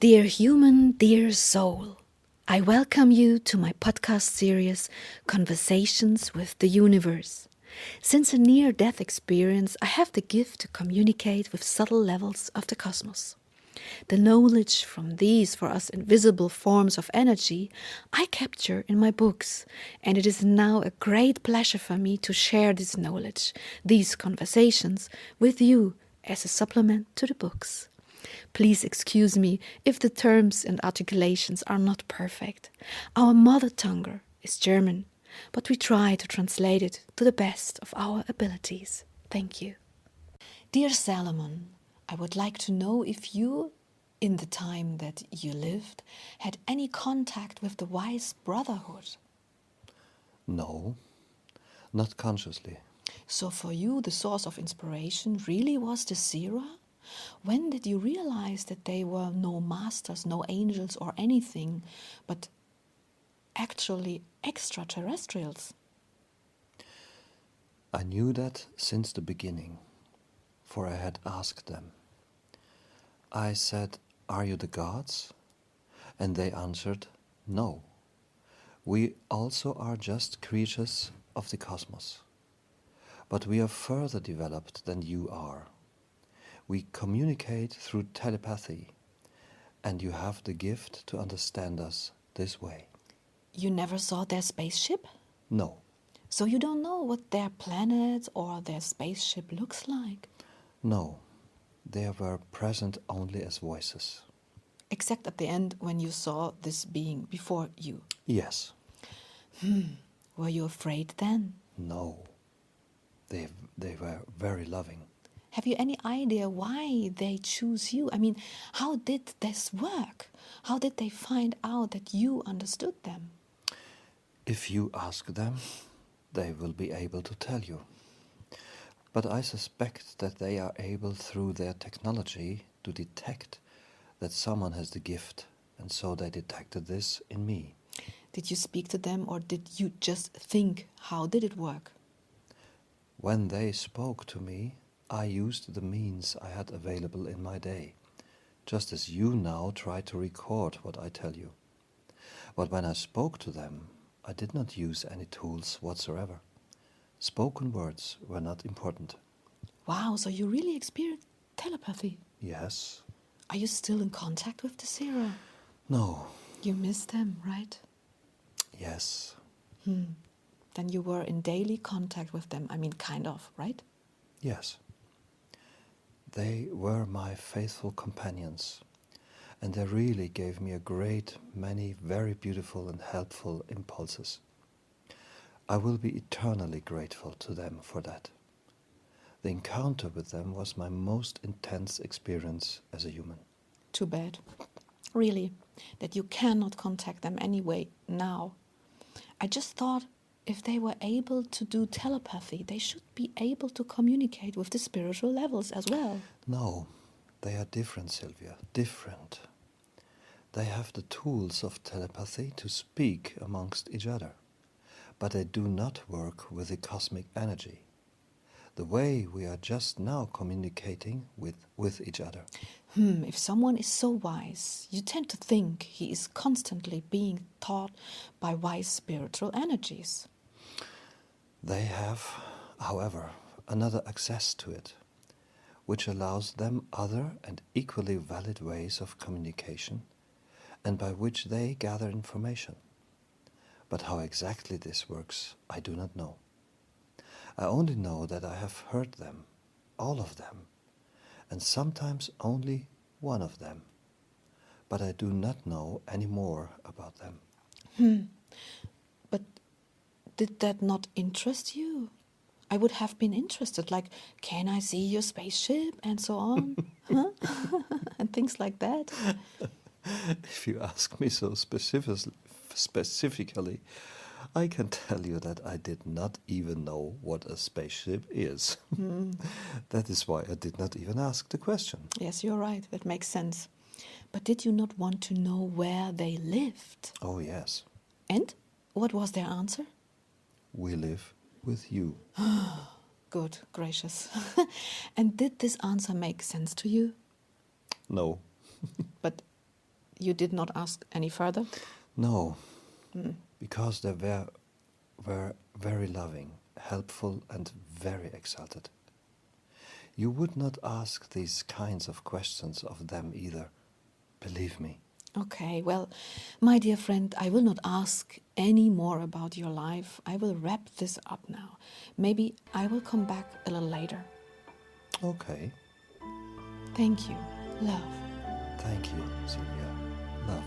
Dear human, dear soul, I welcome you to my podcast series, Conversations with the Universe. Since a near-death experience, I have the gift to communicate with subtle levels of the cosmos. The knowledge from these for us invisible forms of energy I capture in my books, and it is now a great pleasure for me to share this knowledge, these conversations, with you as a supplement to the books. Please excuse me if the terms and articulations are not perfect. Our mother tongue is German, but we try to translate it to the best of our abilities. Thank you. Dear Salomon, I would like to know if you, in the time that you lived, had any contact with the wise brotherhood. No, not consciously. So for you, the source of inspiration really was the Zera? When did you realize that they were no masters, no angels or anything, but actually extraterrestrials? I knew that since the beginning, for I had asked them. I said, "Are you the gods?" And they answered, "No. We also are just creatures of the cosmos. But we are further developed than you are. We communicate through telepathy, and you have the gift to understand us this way." You never saw their spaceship? No, So you don't know what their planet or their spaceship looks like? no, they were present only as voices. Except at the end when you saw this being before you. Yes, Were you afraid then? no, they were very loving. Have you any idea why they choose you? I mean, how did this work? How did they find out that you understood them? If you ask them, they will be able to tell you. But I suspect that they are able through their technology to detect that someone has the gift, and so they detected this in me. Did you speak to them or did you just think, how did it work? When they spoke to me, I used the means I had available in my day, just as you now try to record what I tell you. But when I spoke to them, I did not use any tools whatsoever. Spoken words were not important. Wow, so you really experienced telepathy. Yes? Are you still in contact with the Zera? No. You miss them, right? Yes. Then you were in daily contact with them. I mean, kind of, right? Yes. They were my faithful companions, and they really gave me a great many very beautiful and helpful impulses. I will be eternally grateful to them for that. The encounter with them was my most intense experience as a human. Too bad. Really, that you cannot contact them anyway now. I just thought if they were able to do telepathy, they should be able to communicate with the spiritual levels as well. No, they are different, Sylvia, different. They have the tools of telepathy to speak amongst each other, but they do not work with the cosmic energy, the way we are just now communicating with each other. If someone is so wise, you tend to think he is constantly being taught by wise spiritual energies. They have, however, another access to it, which allows them other and equally valid ways of communication, and by which they gather information. But how exactly this works, I do not know. I only know that I have heard them, all of them, and sometimes only one of them. But I do not know any more about them. But did that not interest you? I would have been interested, like, can I see your spaceship and so on? Huh? And things like that. If you ask me so specifically, I can tell you that I did not even know what a spaceship is. That is why I did not even ask the question. Yes, you're right. That makes sense. But did you not want to know where they lived? Oh, yes. And what was their answer? We live with you. Good gracious. And did this answer make sense to you? No. But you did not ask any further? No, because they were very loving, helpful, and very exalted. You would not ask these kinds of questions of them either, believe me. Okay, well, my dear friend, I will not ask any more about your life. I will wrap this up now. Maybe I will come back a little later. Okay, Thank you. Love. thank you, Sylvia. Love.